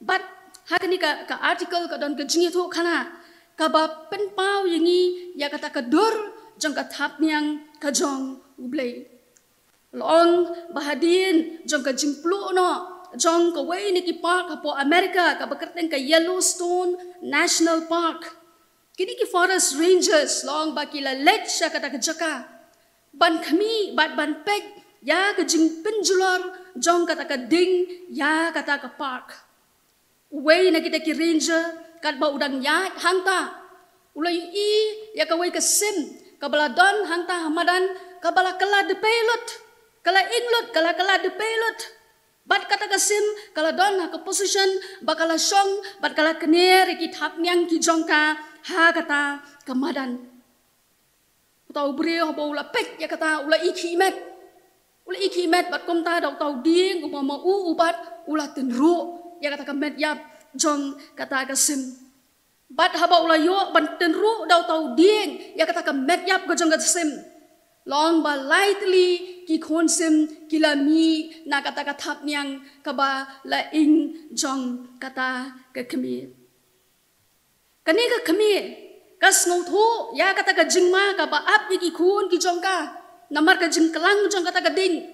Bat hakani ka article kadon ka jing itu kana ka ba pen pau yangi ya kata ka dur jong ka thap niang ka jong ublay. Long bahadin jong ka jing plu no. Jong ka way ni ki park hapo Amerika ka bakerteng ka Yellowstone National Park. Kini ki forest rangers long ba kila let siya kata ka jaka. Ban kami bat ban peg ya ka jing penjulor jong kata ka ding ya kata ka park. Way na kita ki ranger kat ba udang ya hangta. Ulay I ya ka way ka sim ka baladon hangta hamadan ka bala kala de pilot. Kala inlut kala de pilot. Bat kata kasim kala don ha ke position bakala song bat kala kenir ki thap nyang ki jongka ha kata kamadan. Tau brio ba ula pek ya kata ula ikimet. Ula ikimet bat kom ta dau tau ding upama ubat ula tenru ya kata kamet yap jong kata kasim. Bat haba ula yo ban tenru dau tau ding ya kata kamet yap go jong kasim. Long ba lightly ki konsim kilami na kata kathap niang kaba la ing jong kata ka kemi. Kani ka kemi kas ngau thu ya kata ka jingma ka ba ap ki kun ki jong ka namar ka jing kelang jong kata ka ding.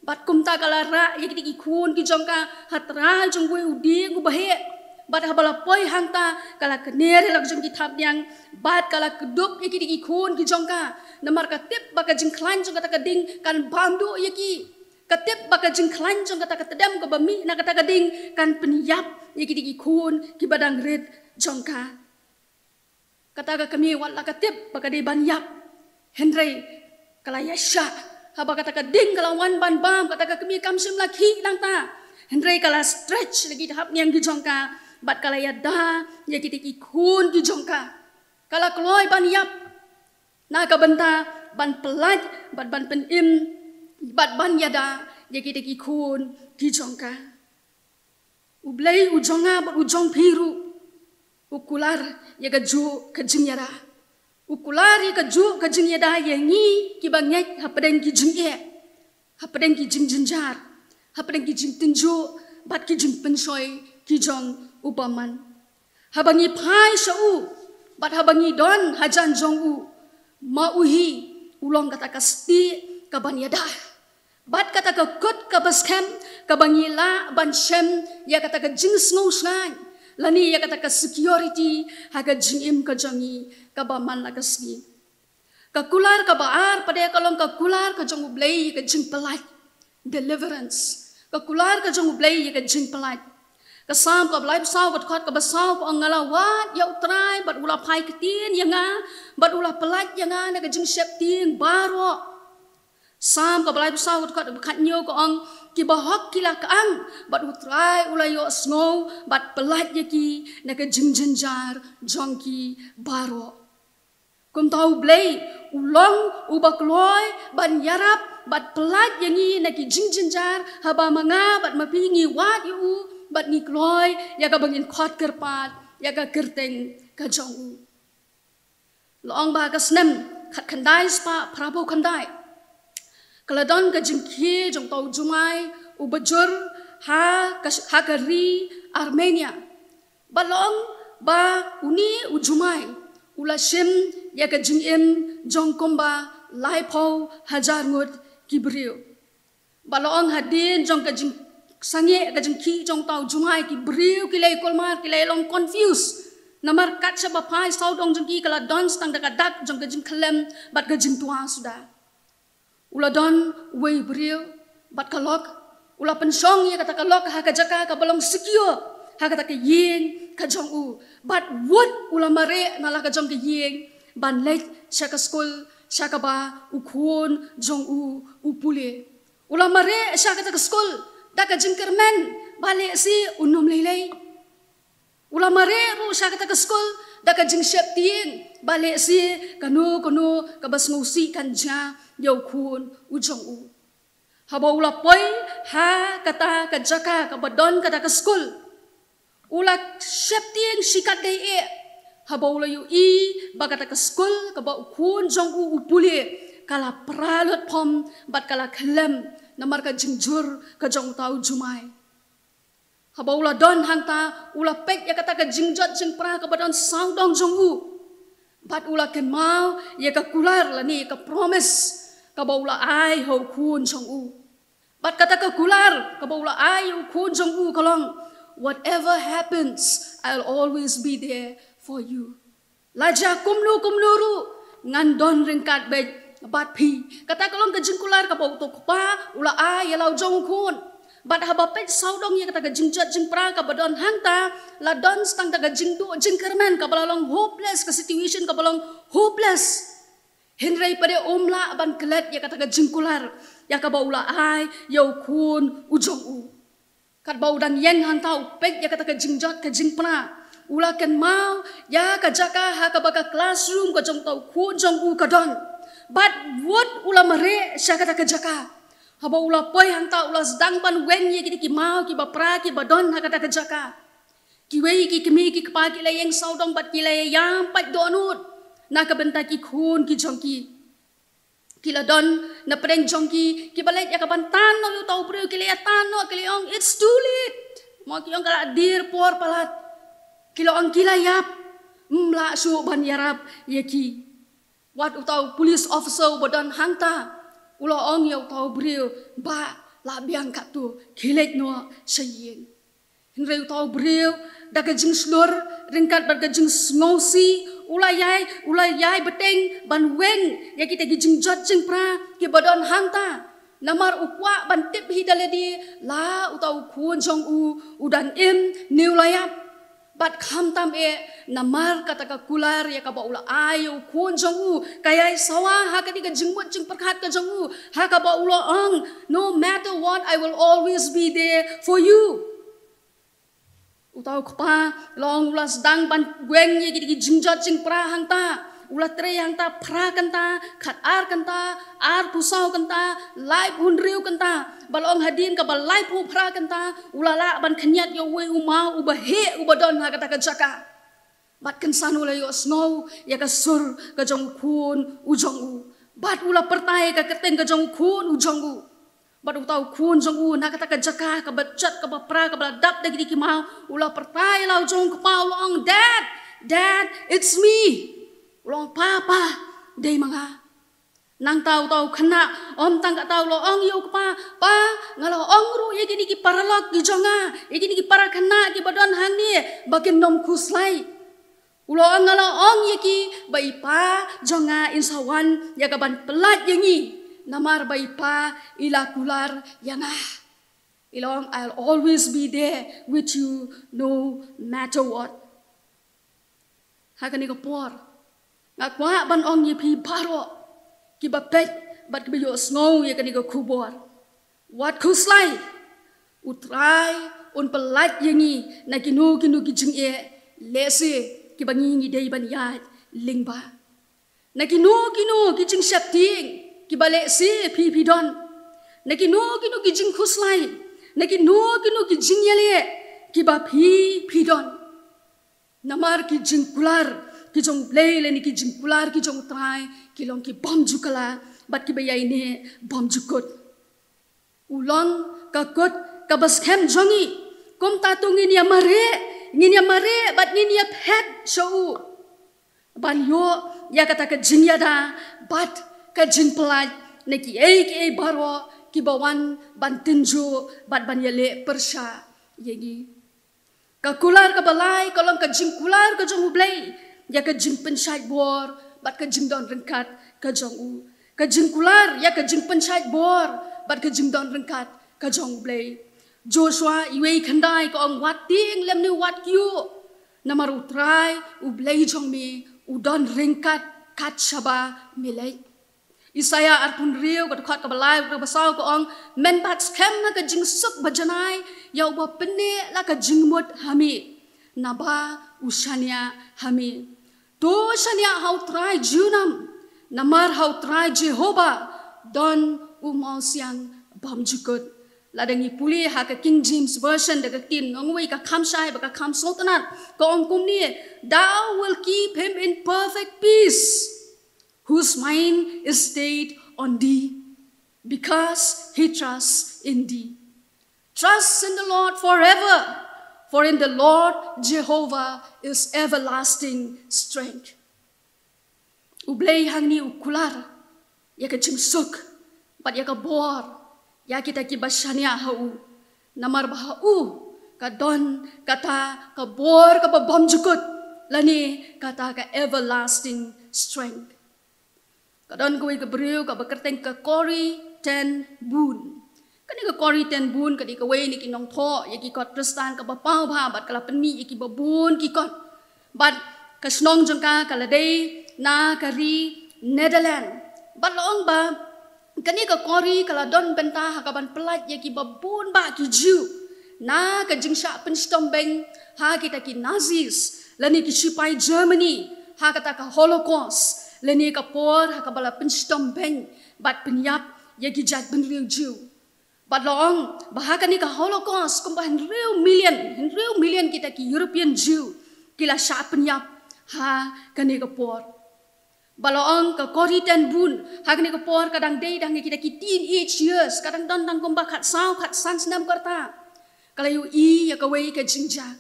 Bat kum ta kala ra ya ki kun ki jong ka hatra jong we udi gu bahe. Bat habala poi hangta kala kener la jong ki thap niang bat kala kedup ya ki kun ki jong ka namar ka tip baka jing klan jong kata ka ding kan bandu ya ki katip baka jing klan jong kata ka tedam ka bami na kata ka ding kan penyap ya ki kun ki badang red jong ka kata ka kami wala katip baka di banyap Henry kala yasha haba kata ka ding kala wan ban bam kata ka kami kamsim laki lang ta Henry kala stretch lagi tahap niang ki jong ka bat kala yada ya ki kun ki jong ka kala kloy banyap na ka benta ban pelaj bat ban penim bat ban yada ya kita ki kun ki jongka ublay ujonga bat ujong piru ukular ya ka ju ka jingyada ukular ya ka ju ka jingyada ya ngi ki bangek hapadeng ki jingye hapadeng ki jingjinjar hapadeng ki jingtinju bat ki jing pensoi ki jong upaman habangi pai sau bat habangi don hajan jong u mauhi ulong kata kasti kabanyada bat kata ka kut ka baskem kabangila ban shem ya kata ka jings no snan lani ya kata ka security haga jingim ka jangi ka baman la kasni ka kular ka baar pada kalong ka kular ka jong blay ka jing pelai deliverance ka kular ka jong blay ka jing pelai kasam ka blai saw ka khot ka basaw ka angala wat ya utrai bat ula pai ketin yanga bat ula pelat yanga na ka jing sep ting baro sam ka blai saw ka khot khat nyo ka ang ki bahak kila ka ang bat utrai ula yo snow bat pelat yaki na ka jing jinjar jongki baro kum tau blai ulong ubak loy ban yarap bat pelat yangi na ki jing jinjar haba manga bat mapingi wat yu bat ni kloy ya ka bangin khot kerpat ya ka kerteng ka jong long ba ka snem khat khandai spa prabo khandai kaladon ka jingki jong tau jumai ubajur ha ka ri Armenia balong ba uni ujumai ula shem ya ka jingem jong komba lai pau hajar ngut kibriu balong hadin jong ka jing sange ka jing ki jong tau jumai kibriu kilai kolmar kilai long confuse namar kat sa bapai sau dong jong ki kala don stang da dak jong ka jing klem bat ka jing tua sudah ula don wei briu bat kalok ula pensong ya kata kalok ha ka jaka ka balong secure ha kata ka yeng ka jong u but what ula mare nala ka jong ka yeng ban lek syaka school syaka ba ukun jong u pule ula mare syaka ka school da ka jing kermen bale si unum lelei ula mare ru syaka ka school da ka jing syap tieng bale si kanu ka bas ngusi kan ja yau kun ujong u haba ula poi ha kata ka jaka ka badon kata ka school ula syaptieng sikat dai e haba ula yu i ba kata ka school ka ba kun jong u upule kala pralot pom bat kala klem namar ka jingjur ka jong tau jumai haba ula don hanta ula pek ya kata ka jingjot jing pra ka badon sang dong jong u bat ula ken mau ya ka kular la ni ka promise kabaula ai ho kun jong u bat kata ka kular kabaula ai ho kun jong u kalong whatever happens I'll always be there for you laja kumnu ru ngan don ringkat be bat pi kata kalong ka jing kular kabau to pa ula ai lau jong kun bat haba pet saudong ya kata ka jing jat jing pra ka badon hanta la don stang ka jing do jing kermen ka balalong hopeless ka situation ka balong hopeless Henry pada omla ban kelet ya kata ka jingkular ya ka baula ai yau kun ujong u kat bau dan yen hantau pek ya kata ka jingjot ka jingpna ula ken mau ya ka jaka ha ka baka classroom ka jong tau kun jong u ka don but what ula mare sya kata ka jaka ha baula poi hantau ula sedang ban wen ye ki mau ki ba pra ki ba don ha kata ka jaka ki wei ki kemi ki pa ki le yang saudong bat ki le yang pat donut nak benta ki khun ki jongki kila don na preng jongki ki balai ya kaban tan no tau pre ki le tan no ki ong it's too late mo ki ong kala dir por palat kila ong kila yap mla su ban yarap ye ki wat utau police officer bodon hanta ulo ong yo tau bre ba la biang kat tu kilet no sayeng hinre utau bre da ka jing slor ringkat ba ka jing ngosi ulai yai beteng ban wen ya kita gijing jot jing pra ki badon hanta namar ukwa ban tip hi daledi la utau kun jong u udan im new layap bat kham tam e namar kata ka kular ya ka ba ula ayo kun jong u kayai sawa ha ka diga jingmut jing perkhat ka jong u ha ka ba ula ong no matter what I will always be there for you utau kpa long ula sedang ban gwen ye gi jingjot jing pra hanta ula tre hanta pra kanta khat ar kanta ar pusau kanta lai pun riu kanta balong hadin ka bal lai pu pra kanta ula la ban khanyat yo we umau ubahe ubadon ha kata ka jaka bat kan san ula yo snow ya ka sur ka jong kun ujong u bat ula pertai ka keten ka jong kun ujong u bat utau kun jong u na kata ka jaka ka bachat ka pra ka dap dagi ki mau ula pertai lau jong ka pau long dad it's me long papa dei manga nang tau khana om tang ka tau lo ong yo pa ngalo ong ru ye gini ki paralok ki jonga ye gini ki para khana ki badon hang ni bakin nom khuslai ulo ngalo ong ye ki bai pa jonga insawan ya ka ban pelat yengi namar bai pa ila kular yana ilong I'll always be there with you no matter what hakani ko por ngakwa ban ong ye pi paro ki ba pet bat ki yo snow ye kani ko kubor what kuslai utrai un pelat yengi na kinu ki jing e lese ki bangi ngi dei ban ya lingba na kinu ki jing shapting ki bale si pi don na kinu ki jing khuslai na kinu ki jing yele ki ba pi don namar ki jing kular ki jong play le ni ki jing kular ki jong trai ki long ki bom jukala bat ki bayai ne bom jukut ulong ka kot ka bas khem jongi kom ta tungin ya mare nginia mare bat nginia pet show ban yo ya kata ke jingya da bat ke jing pelaj neki ai baro ki bawan ban tinju bat ban yele persha yegi ka kular ka balai kolong ka jing kular ka jong ublei ya ka jing pensai bor bat ka jing don rengkat ka jong u ka jing kular ya ka jing pensai bor bat ka jing don rengkat ka jong ublei Joshua iwe khandai ko ang wat ting lem ni wat kyu namar utrai ublei jong mi udon rengkat kat shaba milai Isaya arpun riu kat khat ka balai ka basau ko ang men bat scam na ka jing suk bajanai ya ba pene la ka jing mot hami naba usania hami to shania how try junam namar how try Jehovah don umau siang bam jukut ladangi puli ha ka King James version de ka tin ngoi ka kham sai ba ka kham sultanat ko ong kum ni thou will keep him in perfect peace whose mind is stayed on thee because he trusts in thee trust in the Lord forever for in the Lord Jehovah is everlasting strength ublei hang ni ukular ya ka jimsuk pat ya ka bor ya kita ki basania hau namar bahau ka don kata ka bor ka bom jukut lani kata ka everlasting strength ka don ko ka breu ka bakerteng ka Kori 10 bun kani ka Kori 10 bun kadi ka we ni ki nong tho ya ki kot kristan ka ba pau ba bat kala peni ki ba bun ki kot bat ka snong jong ka kala dei na kari Netherlands bat long ba kani ka Kori kala don benta ha ka ban pelat ya ki babun ba ki ju na ka jingsha penstombeng ha kita ki Nazis lani ki sipai Germany ha kata ka Holocaust lani ka por ha ka bala penstombeng bat penyap ya ki jat ben real ju bat long bah kani ka Holocaust kum ban real million kita ki European Jew kila sha penyap ha kani ka por Balaong ka Kori 10 bun hagni ka por kadang day dang kita ki teenage years kadang don dang kumba khat sao khat san snam karta kala yu I ya ka wei ka jingja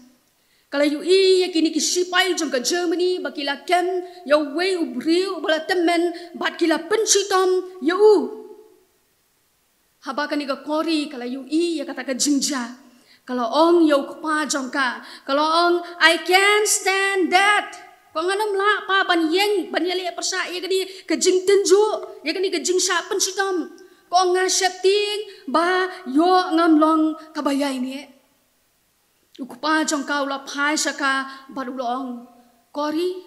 kala yu I ya kini ki sipai jong ka Germany bakila kem ya wei ubriu bala temen bat kila pensitom ya u haba kani ka Kori kala yu I ya kata ka jingja kala ong ya pa jong ka kala ong I can't stand that Kung anam la pa ban yeng ban yali persa ya kani ke jing tenju ya kani ke jing sha pen sitam ko nga septing ba yo ngam long kabayai ni ukupa jong ka ula phai saka badulong Kori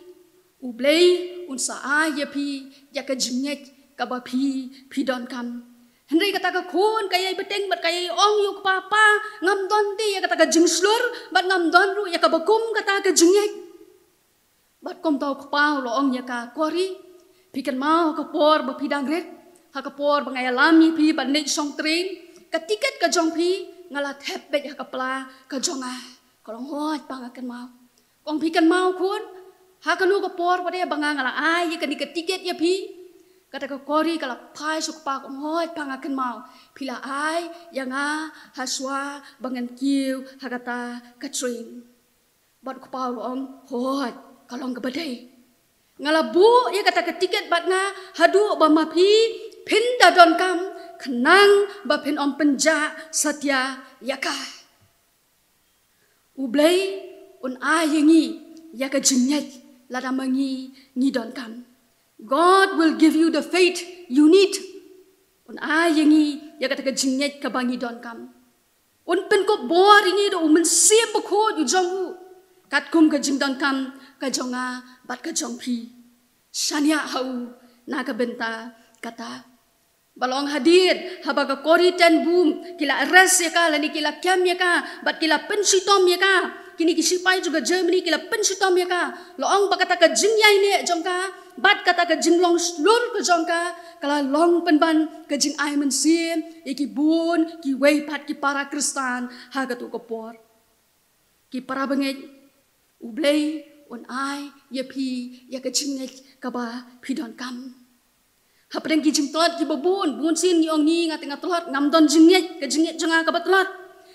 ublei unsa a ya pi ya ka jingnet ka ba pi don kam Henry kata ka khun kayai beteng bat kayai ong yu papa ngam don ti ya kata ka jing slur bat ngam don ru ya ka bakum kata ka jingnet Bat kom tau kepau lo ong ya ka Kori pikan mau ka por ba pidang ret ha ka por ba ngai lami pi ban ne song train ka tiket ka jong pi ngala thep bet ha ka pla ka jong a kolong hot pa ngakan mau ong pikan mau kun ha ka nu ka por ba de ba ngala ai ya ka ni ka tiket ya pi kata ka Kori kala pai suk pa ong hot pa ngakan mau pila ai ya nga haswa bangan kiu ha kata ka train bat kepau lo ong hot kalong ke badai ngalabu ya kata ke tiket bat nga hadu ba mapi pinda don kam kenang ba pin om penja satya yaka ublei un ayengi yaka jingnet lada mangi ni don kam God will give you the faith you need un ayengi ya kata ke jingnet ka bangi don kam un pen ko bor ini do men siap ko yu jong kat kum ka jing don kam ka jonga bat ka jong pi shania hau na ka benta kata balong hadir haba ka Kori 10 boom kila arrest ya ka lani kila cam ya ka bat kila pensitom ya ka kini ki sipai juga Germany kila pensitom ya ka loong ba kata ka jingyai ne jong ka bat kata ka jinglong slur ka jong ka kala long penban ka jing ai men sim iki bun ki wei pat ki para Kristan ha ka tu ko por ki para bangai ublei un ai ya pi ya ka jingnet ka ba pi don kam Hapdeng ki jing tot ki babun bun sin yong ni ngat ngat tot ngam don jingnet ka jingnet jonga ka batlat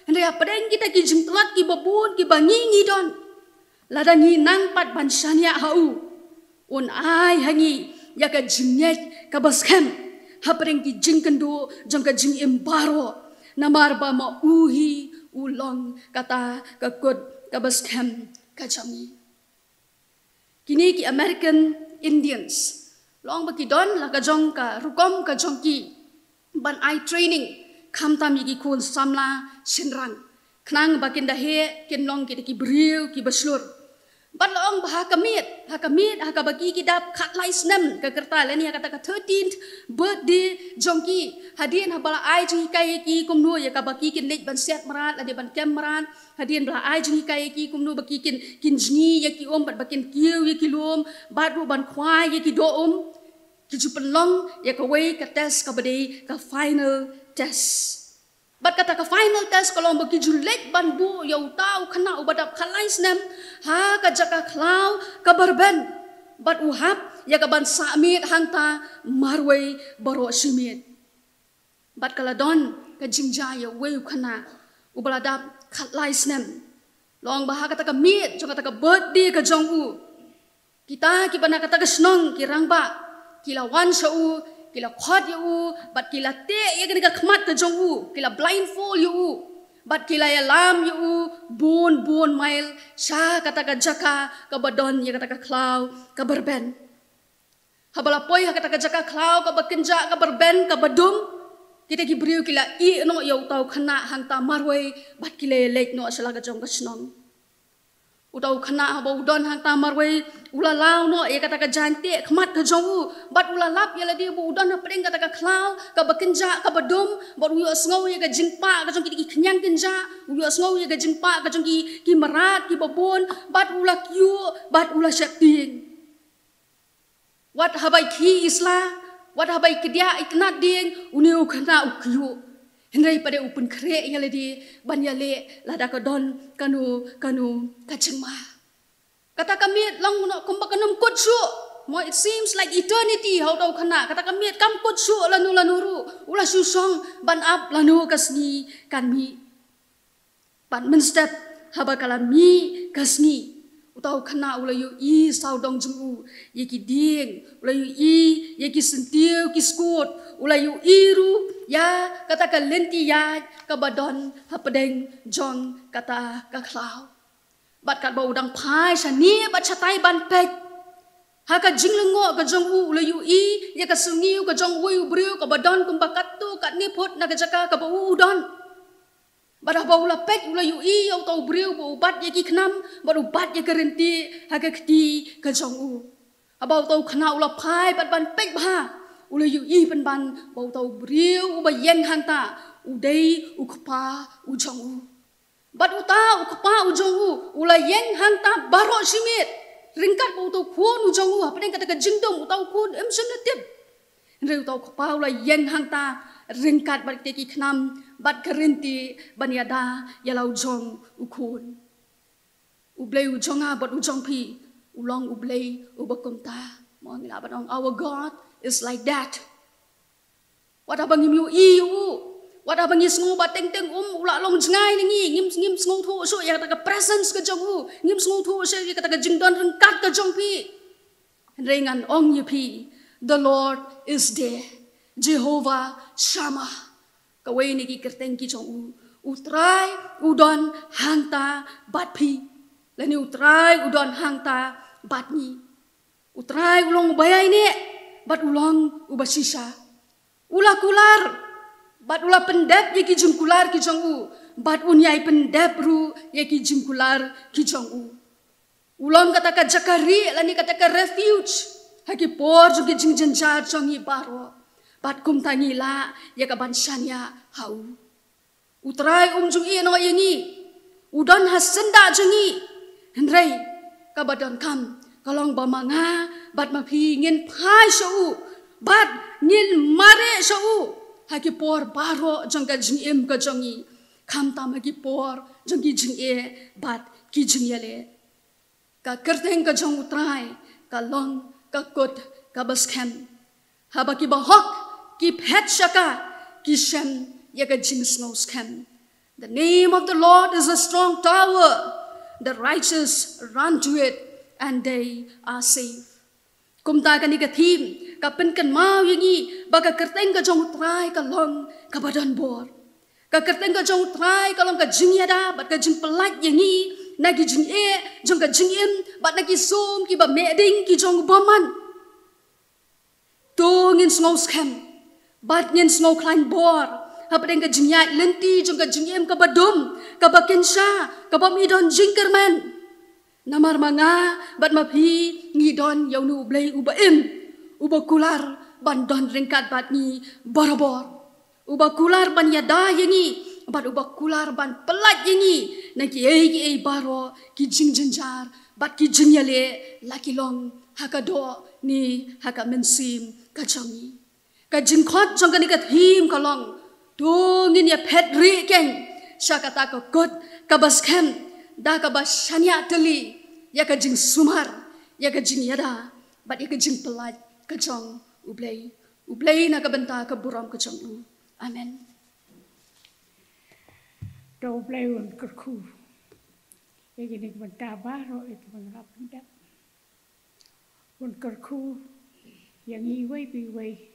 Hendai apeng kita ki jingklat ki babun ki bangi ngidon. Lada ngi nang pat bansanya hau. Un ai hangi ya ka jingnyet ka baskem. Hapeng ki jingkendo jang ka jing embaro. Namar ba ma uhi ulong kata ka kut ka baskem ka jami. Kini ki American Indians. Long baki don la ka jong ka rukom ka jong ki. Ban ai training. Kam tam yiki kun samla sinrang. Knang bakin dahe kin long kita ki beriu ki baslur. Bat long bah hakamit hakabagi ki dap kat lais nem ke kerta leni kata ka 13th birthday jongki hadien habala ai jing kai ki kumnu ya ka baki kin lej ban set marat ade ban kem marat hadien bala ai jing kai ki kumnu baki kin jni ya ki om bat bakin kiu ya ki lom bat ru ban khwai ya ki do ki jupen long ya ka wei ka test ka bade ka final test. Bat kata ka final test kalau bagi julek ban bu ya utau kena ubadap kalais nem ha ka jaka klau ka barben bat uhap ya ka ban samit hanta marway baro simit bat kala don ka jingja ya wei kena ubaladap kalais nem long bah kata ka mit jo kata ka birthday ka jongu kita ki bana kata ka snong ki rangba kila wan shau kila khot yu bat kila te ya kena khmat ka jongu kila blindfold yu bat kila ya lam yu bon mail sha kata ka jaka ka badon ya kata ka klau ka berben habala poi kata ka jaka klau ka bakenja ka berben ka badum kita ki briu kila I no ya utau khana hangta marway bat kila lek no asala ka jong ka snong utau khana haba udon hang tamar wei ulalau no ya kata ka jante khmat ka jongu bat ulalap ya ladi bu udon apeng kata ka klau ka bakenja ka badum bat uyo sngo ya ka jingpa ka jong ki kenyang kenja uyo sngo ya ka jingpa ka jong ki marat ki babon bat ula kyu bat ula syapting wat habai ki isla wat habai kedia iknat ding uniu khana ukyu Hendai pada upun krek ya ledi banyale lada ka don kanu kacengma. Kata kami lang muna kumba kanum kutsu. Mo it seems like eternity how tau kana. Kata kami kam kutsu lanu ulah susong ban up lanu kasni kan mi. Ban menstep haba kala mi kasni. Utau kana ulah yu I saudong jengu yeki ding ulah yu I yeki sentiu ki skut ulah yu iru ya kata ka lenti ya ka badon hapedeng jong kata ka klau bat kat bau dang pai sani bat chatai ban pek ha ka jinglengo ka jong u ulah yu I ya ka sungiu ka jong wu briu ka badon kum bakatu kat ni phot na ka jaka ka bau udon Badah bau lapek ulah yu I au tau briu bau bat ya ki khnam baru bat ya kerenti ha ka kti ka jong u abau tau khna ulah pai bat ban pek ba ulah yu I ban bau tau briu u ba yen hanta u dei u khpa u jong u bat u ta u khpa u jong u ulah yen hanta baro simit ringkat bau tau khun u jong u apeng kata ka jingdom u tau khun em sem letip reu tau khpa ulah yen hanta ringkat bat ki khnam bat kerenti banyada yalau jong ukun ublei ujonga bat ujong pi ulong ublei ubakomta mo ngila batong our God is like that what abang yu I yu what abang isngo bateng teng ula long jengai ningi ngim sngo thu so ya kata presence ka jong u ngim sngo thu so ya kata jingdon ringkat ka jong pi rengan ong yu pi the Lord is there Jehovah Shammah kawai ni ki kerteng ki jong utrai udon hangta bat pi lani utrai udon hangta bat ni utrai ulong bayai ni bat ulong ubasisa ula kular bat ula pendep ye ki jungkular ki jong bat unyai pendep ru ye ki jungkular ki jong ulong kata ka jakari lani kata ka refuge haki por ju ki jingjenjar jong I baro bat kum tangi la ya ka bansanya hau utrai jung I no yengi udon hasenda jengi hendrai ka badon kam kalong bamanga bat mapi ngin pai shau bat ngin mare shau haki por baro jong ka jing em ka jongi kam tam haki por jong ki jing e bat ki jing yale ka kerteng ka jong utrai ka long ka kot ka baskem habaki bahok ki phet shaka ki shem ya ka jing snow scam The name of the Lord is a strong tower. The righteous run to it and they are safe. Kumta kani ka thim ka pen kan mau yangi ba ka kerteng ka jong trai ka long ka badan bor. Ka kerteng ka jong trai ka long ka jingyada bat ka jing pelat yangi nagi jing jong ka jing bat nagi som ki ba meding ki jong baman. Tu ngin snow scam bat ngin snow klein bor. Hapdeng ka jinyat lenti jong ka jingem ka badum ka bakensha ka bamidon jingkerman namar manga bat mapi ngidon yaunu blai ubaim ubakular bandon ringkat bat ni barabor ubakular ban yada yangi bat ubakular ban pelat yangi naki ei baro ki jingjenjar bat ki jinyale lakilong hakado ni hakamensim ka jangi ka jingkhot jong ka ni ka thim ka long Tungin ya pedri keng syakata ko kot kabaskem da kabashanya teli ya ka jing sumar ya ka jing yada bat ya ka jing pelat ka jong ublay na kabenta ka buram ka jong amen do ublay un kerku ya gini kabenta baro itu mengrap pendak un kerku yang iwai biwai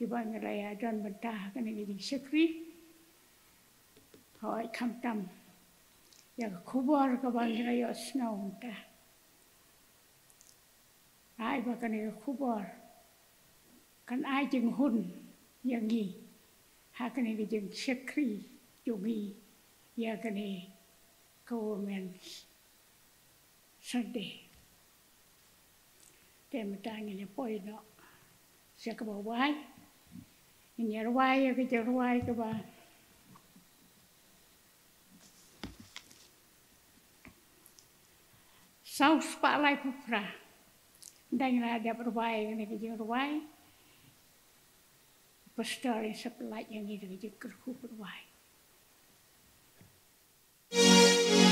Kibang raya dan bentah kan ini sekri, hoi kamtam, yang kubar kibang raya snow bentah, ai bahkan ini kubar, kan ai jeng hun yang ini, hakan ini jeng sekri jungi, ya kan ini government Sunday, temetang ini poin no, saya kebawai. Ini ruai ke ruai ke ba. Saus pak lai pupra. Dan ada ruai ini ke ruai. Pastor sepelat yang ini ke kerku ruai. Thank you.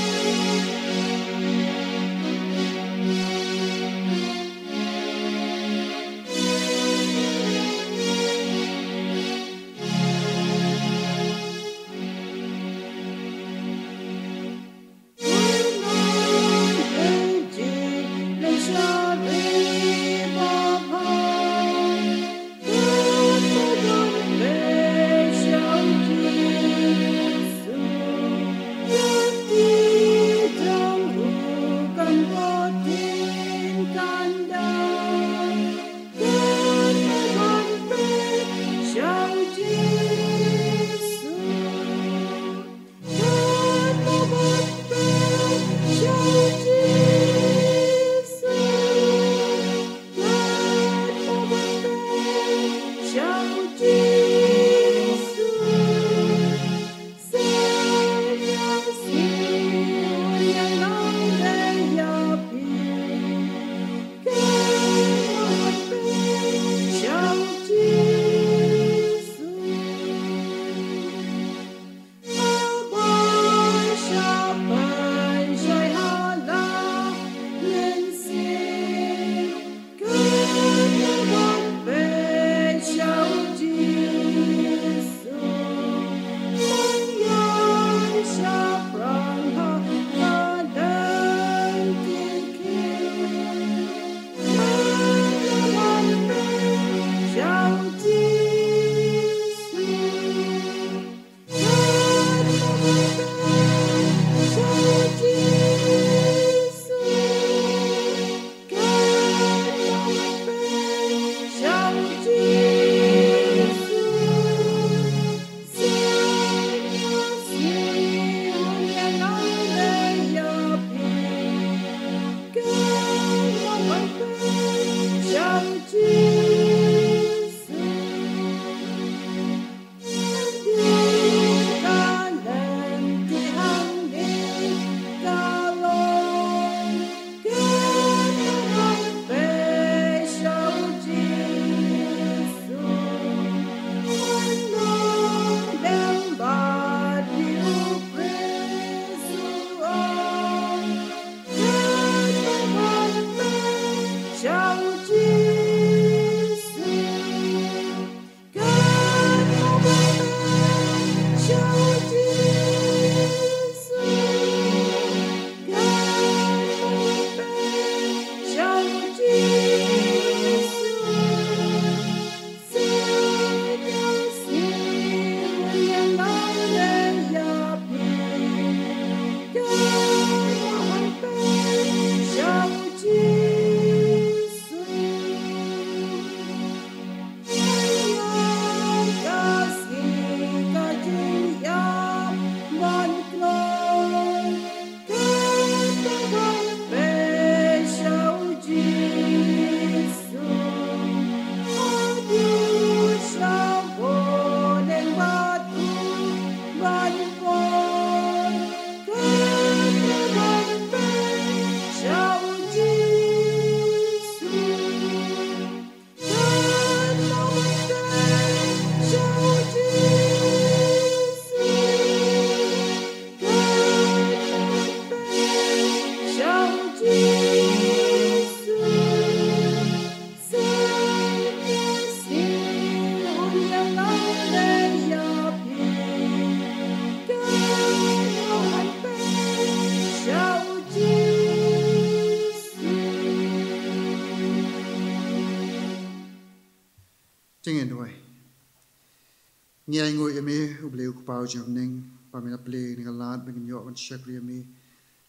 ngai ngoi ame ubleu kupau jomning pamina play ni galat begin yo on shakri ame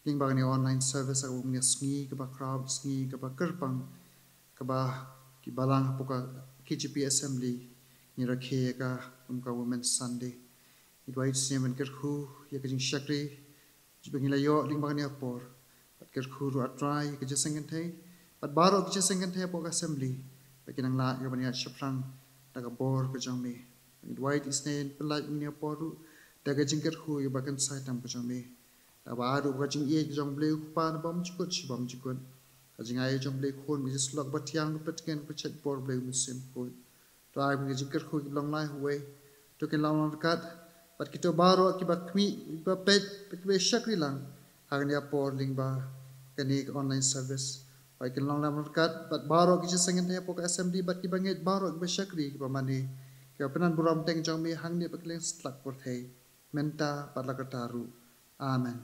ling bang ni online service aku ni sngi ke ba crowd sngi ke ba kerpang ke ba ki balang apuka KGP assembly ni rakhe ka umka women sunday it wait semen kerhu ya ke jing shakri begin la yo ling bang ni apor pat kerhu ru atrai ke jesengen thai pat baro ke jesengen thai apuka assembly begin ang la yo bani shaprang daga bor ke jangme it white is nain pelaj ni aporu daga jingker hu yo bakan sai tam ke jangme abaru ka jing ye jong ble pa na bam chikut ka jing ai jong ble khon mi slok batiang petken ko chet bor ble musim ko to ai mi jingker hu long lai huwe to ke long kat pat kito baro ki bakmi ba pet be shakri lang hang ni apor ling ba kani online service pai ke long lam kat pat baro ki sengen te apok assembly bat ki banget baro be shakri ki pamani ke penan buram teng jong mi hang ni bakleng slak por thei menta pat la kataru amen.